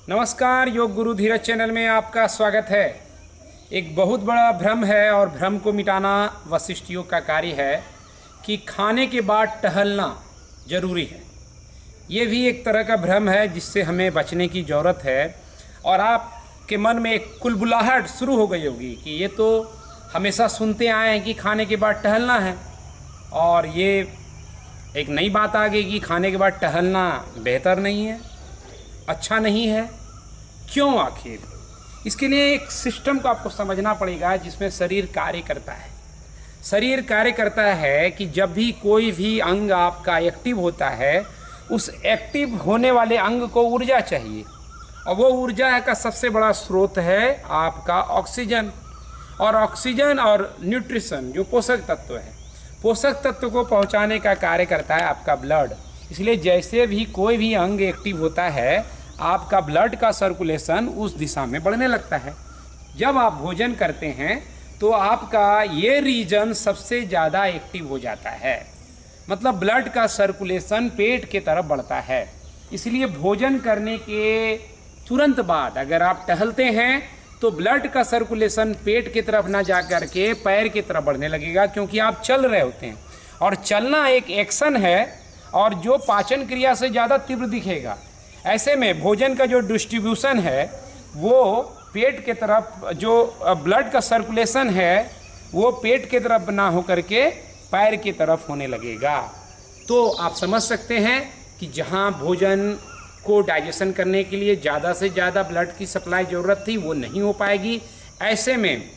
नमस्कार, योग गुरु धीरज चैनल में आपका स्वागत है। एक बहुत बड़ा भ्रम है और भ्रम को मिटाना वशिष्ठ योग का कार्य है कि खाने के बाद टहलना जरूरी है। ये भी एक तरह का भ्रम है जिससे हमें बचने की ज़रूरत है। और आपके मन में एक कुलबुलाहट शुरू हो गई होगी कि ये तो हमेशा सुनते आए हैं कि खाने के बाद टहलना है, और ये एक नई बात आ गई कि खाने के बाद टहलना बेहतर नहीं है, अच्छा नहीं है। क्यों आखिर? इसके लिए एक सिस्टम को आपको समझना पड़ेगा जिसमें शरीर कार्य करता है। शरीर कार्य करता है कि जब भी कोई भी अंग आपका एक्टिव होता है, उस एक्टिव होने वाले अंग को ऊर्जा चाहिए, और वो ऊर्जा का सबसे बड़ा स्रोत है आपका ऑक्सीजन। और ऑक्सीजन और न्यूट्रिशन जो पोषक तत्व है, पोषक तत्व को पहुंचाने का कार्य करता है आपका ब्लड। इसलिए जैसे भी कोई भी अंग एक्टिव होता है, आपका ब्लड का सर्कुलेशन उस दिशा में बढ़ने लगता है। जब आप भोजन करते हैं तो आपका ये रीजन सबसे ज़्यादा एक्टिव हो जाता है, मतलब ब्लड का सर्कुलेशन पेट के तरफ बढ़ता है। इसलिए भोजन करने के तुरंत बाद अगर आप टहलते हैं तो ब्लड का सर्कुलेशन पेट की तरफ ना जा कर के पैर की तरफ बढ़ने लगेगा, क्योंकि आप चल रहे होते हैं। और चलना एक एक्शन है और जो पाचन क्रिया से ज़्यादा तीव्र दिखेगा। ऐसे में भोजन का जो डिस्ट्रीब्यूशन है वो पेट के तरफ, जो ब्लड का सर्कुलेशन है वो पेट के तरफ ना हो करके पैर की तरफ होने लगेगा। तो आप समझ सकते हैं कि जहाँ भोजन को डाइजेशन करने के लिए ज़्यादा से ज़्यादा ब्लड की सप्लाई ज़रूरत थी, वो नहीं हो पाएगी। ऐसे में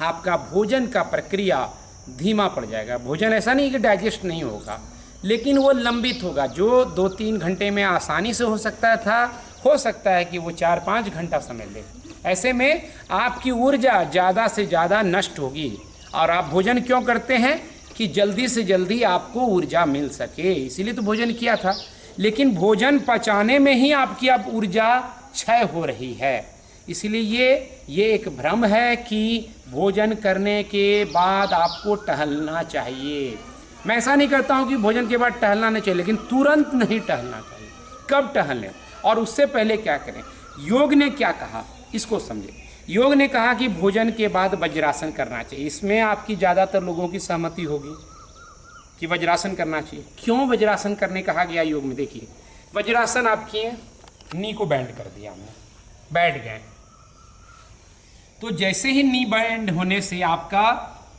आपका भोजन का प्रक्रिया धीमा पड़ जाएगा। भोजन ऐसा नहीं कि डाइजेस्ट नहीं होगा, लेकिन वो लंबित होगा। जो 2-3 घंटे में आसानी से हो सकता है कि वो 4-5 घंटा समय ले। ऐसे में आपकी ऊर्जा ज़्यादा से ज़्यादा नष्ट होगी। और आप भोजन क्यों करते हैं? कि जल्दी से जल्दी आपको ऊर्जा मिल सके, इसीलिए तो भोजन किया था। लेकिन भोजन पचाने में ही आपकी अब ऊर्जा क्षय हो रही है। इसलिए ये एक भ्रम है कि भोजन करने के बाद आपको टहलना चाहिए। मैं ऐसा नहीं कहता हूँ कि भोजन के बाद टहलना नहीं चाहिए, लेकिन तुरंत नहीं टहलना चाहिए। कब टहलें और उससे पहले क्या करें? योग ने क्या कहा इसको समझें। योग ने कहा कि भोजन के बाद वज्रासन करना चाहिए। इसमें आपकी ज़्यादातर लोगों की सहमति होगी कि वज्रासन करना चाहिए। क्यों वज्रासन करने कहा गया योग में? देखिए, वज्रासन आप किए, नी को बैंड कर दिया हमने, बैठ गए, तो जैसे ही नी बैंड होने से आपका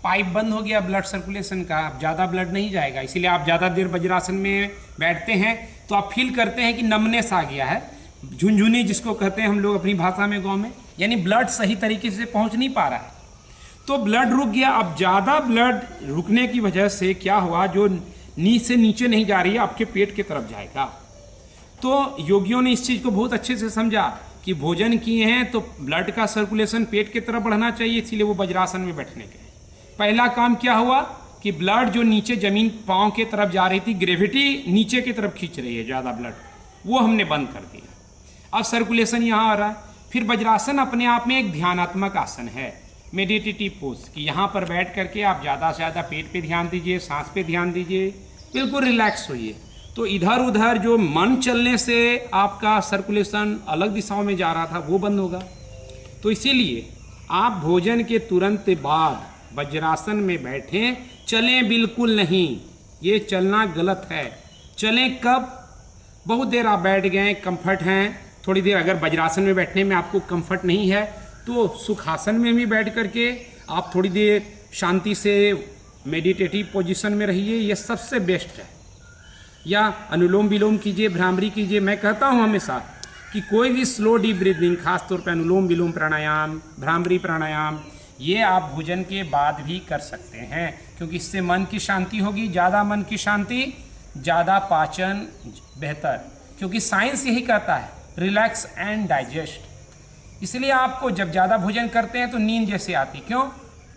पाइप बंद हो गया ब्लड सर्कुलेशन का, अब ज़्यादा ब्लड नहीं जाएगा। इसीलिए आप ज़्यादा देर वज्रासन में बैठते हैं तो आप फील करते हैं कि नमनेस आ गया है, झुनझुनी जिसको कहते हैं हम लोग अपनी भाषा में गाँव में, यानी ब्लड सही तरीके से पहुँच नहीं पा रहा है, तो ब्लड रुक गया। अब ज़्यादा ब्लड रुकने की वजह से क्या हुआ, जो नी से नीचे नहीं जा रही है आपके पेट की तरफ जाएगा। तो योगियों ने इस चीज़ को बहुत अच्छे से समझा कि भोजन किए हैं तो ब्लड का सर्कुलेशन पेट की तरफ बढ़ना चाहिए, इसीलिए वो वज्रासन में बैठने के पहला काम क्या हुआ कि ब्लड जो नीचे जमीन पाँव के तरफ जा रही थी, ग्रेविटी नीचे की तरफ खींच रही है ज़्यादा ब्लड, वो हमने बंद कर दिया। अब सर्कुलेशन यहाँ आ रहा है। फिर वज्रासन अपने आप में एक ध्यानात्मक आसन है, मेडिटेटिव पोज, कि यहाँ पर बैठ करके आप ज़्यादा से ज़्यादा पेट पे ध्यान दीजिए, सांस पे ध्यान दीजिए, बिल्कुल रिलैक्स होइए। तो इधर उधर जो मन चलने से आपका सर्कुलेशन अलग दिशाओं में जा रहा था वो बंद होगा। तो इसीलिए आप भोजन के तुरंत बाद वज्रासन में बैठें, चलें बिल्कुल नहीं, ये चलना गलत है। चलें कब? बहुत देर आप बैठ गए, कंफर्ट हैं, थोड़ी देर अगर वज्रासन में बैठने में आपको कंफर्ट नहीं है तो सुखासन में भी बैठ करके आप थोड़ी देर शांति से मेडिटेटिव पोजीशन में रहिए, ये सबसे बेस्ट है। या अनुलोम विलोम कीजिए, भ्रामरी कीजिए। मैं कहता हूँ हमेशा कि कोई भी स्लो डीप ब्रीदिंग, खासतौर पर अनुलोम विलोम प्राणायाम, भ्रामरी प्राणायाम, ये आप भोजन के बाद भी कर सकते हैं, क्योंकि इससे मन की शांति होगी। ज़्यादा मन की शांति, ज़्यादा पाचन बेहतर, क्योंकि साइंस यही कहता है रिलैक्स एंड डाइजेस्ट। इसलिए आपको जब ज़्यादा भोजन करते हैं तो नींद जैसे आती, क्यों?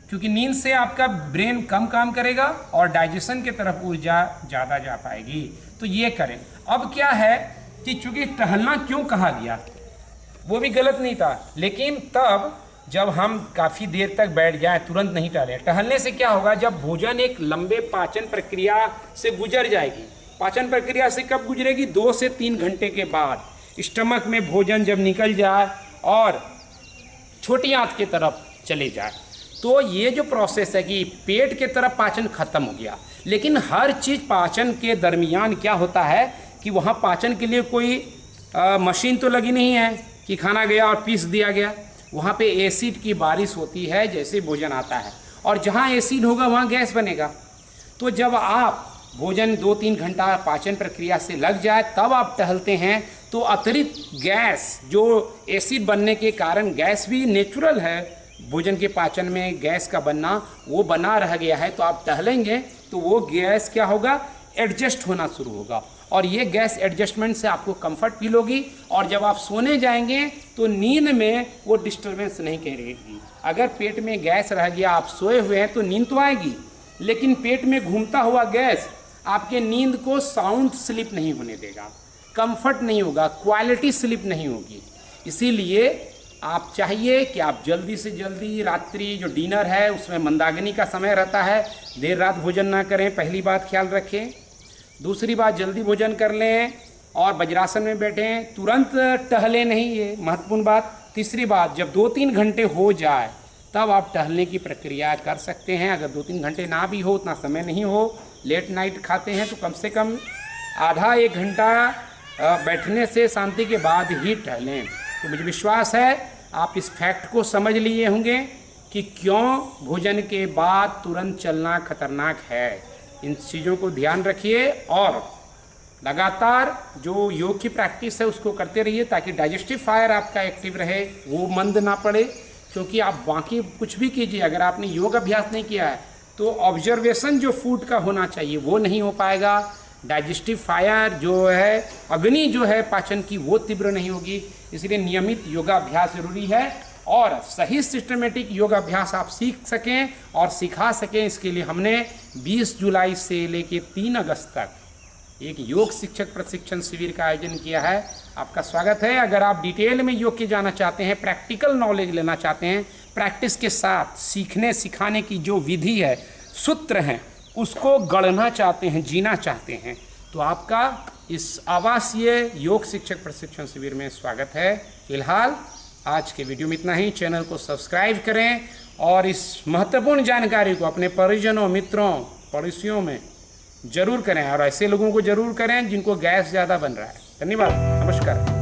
क्योंकि नींद से आपका ब्रेन कम काम करेगा और डाइजेशन की तरफ ऊर्जा ज़्यादा जा पाएगी। तो ये करें। अब क्या है कि चूँकि टहलना क्यों कहा गया, वो भी गलत नहीं था, लेकिन तब जब हम काफ़ी देर तक बैठ जाएं, तुरंत नहीं टहलें। टहलने से क्या होगा, जब भोजन एक लंबे पाचन प्रक्रिया से गुजर जाएगी, पाचन प्रक्रिया से कब गुजरेगी? 2 से 3 घंटे के बाद। स्टमक में भोजन जब निकल जाए और छोटी आंत की तरफ चले जाए, तो ये जो प्रोसेस है कि पेट के तरफ पाचन खत्म हो गया। लेकिन हर चीज़ पाचन के दरमियान क्या होता है कि वहाँ पाचन के लिए कोई मशीन तो लगी नहीं है कि खाना गया और पीस दिया गया। वहाँ पे एसिड की बारिश होती है जैसे भोजन आता है, और जहाँ एसिड होगा वहाँ गैस बनेगा। तो जब आप भोजन 2-3 घंटा पाचन प्रक्रिया से लग जाए तब आप टहलते हैं, तो अतिरिक्त गैस जो एसिड बनने के कारण, गैस भी नेचुरल है, भोजन के पाचन में गैस का बनना वो बना रह गया है, तो आप टहलेंगे तो वो गैस क्या होगा, एडजस्ट होना शुरू होगा, और ये गैस एडजस्टमेंट से आपको कंफर्ट फील होगी। और जब आप सोने जाएंगे तो नींद में वो डिस्टर्बेंस नहीं करेगी। अगर पेट में गैस रह गया, आप सोए हुए हैं, तो नींद तो आएगी, लेकिन पेट में घूमता हुआ गैस आपके नींद को साउंड स्लीप नहीं होने देगा, कंफर्ट नहीं होगा, क्वालिटी स्लीप नहीं होगी। इसीलिए आप चाहिए कि आप जल्दी से जल्दी रात्रि जो डिनर है उसमें मंदाग्नि का समय रहता है, देर रात भोजन ना करें, पहली बात ख्याल रखें। दूसरी बात, जल्दी भोजन कर लें और वज्रासन में बैठें, तुरंत टहलें नहीं, ये महत्वपूर्ण बात। तीसरी बात, जब 2-3 घंटे हो जाए तब आप टहलने की प्रक्रिया कर सकते हैं। अगर 2-3 घंटे ना भी हो, उतना समय नहीं हो, लेट नाइट खाते हैं, तो कम से कम आधा 1 घंटा बैठने से शांति के बाद ही टहलें। तो मुझे विश्वास है आप इस फैक्ट को समझ लिए होंगे कि क्यों भोजन के बाद तुरंत चलना खतरनाक है। इन चीज़ों को ध्यान रखिए और लगातार जो योग की प्रैक्टिस है उसको करते रहिए, ताकि डाइजेस्टिव फायर आपका एक्टिव रहे, वो मंद ना पड़े। क्योंकि आप बाकी कुछ भी कीजिए, अगर आपने योग अभ्यास नहीं किया है तो ऑब्जर्वेशन जो फूड का होना चाहिए वो नहीं हो पाएगा। डाइजेस्टिव फायर जो है, अग्नि जो है पाचन की, वो तीव्र नहीं होगी। इसलिए नियमित योगाभ्यास जरूरी है, और सही सिस्टमेटिक योगाभ्यास आप सीख सकें और सिखा सकें, इसके लिए हमने 20 जुलाई से लेकर 3 अगस्त तक एक योग शिक्षक प्रशिक्षण शिविर का आयोजन किया है। आपका स्वागत है। अगर आप डिटेल में योग के जाना चाहते हैं, प्रैक्टिकल नॉलेज लेना चाहते हैं, प्रैक्टिस के साथ सीखने सिखाने की जो विधि है, सूत्र हैं, उसको गढ़ना चाहते हैं, जीना चाहते हैं, तो आपका इस आवासीय योग शिक्षक प्रशिक्षण शिविर में स्वागत है। फिलहाल आज के वीडियो में इतना ही। चैनल को सब्सक्राइब करें और इस महत्वपूर्ण जानकारी को अपने परिजनों, मित्रों, पड़ोसियों में जरूर करें, और ऐसे लोगों को जरूर करें जिनको गैस ज़्यादा बन रहा है। धन्यवाद, नमस्कार।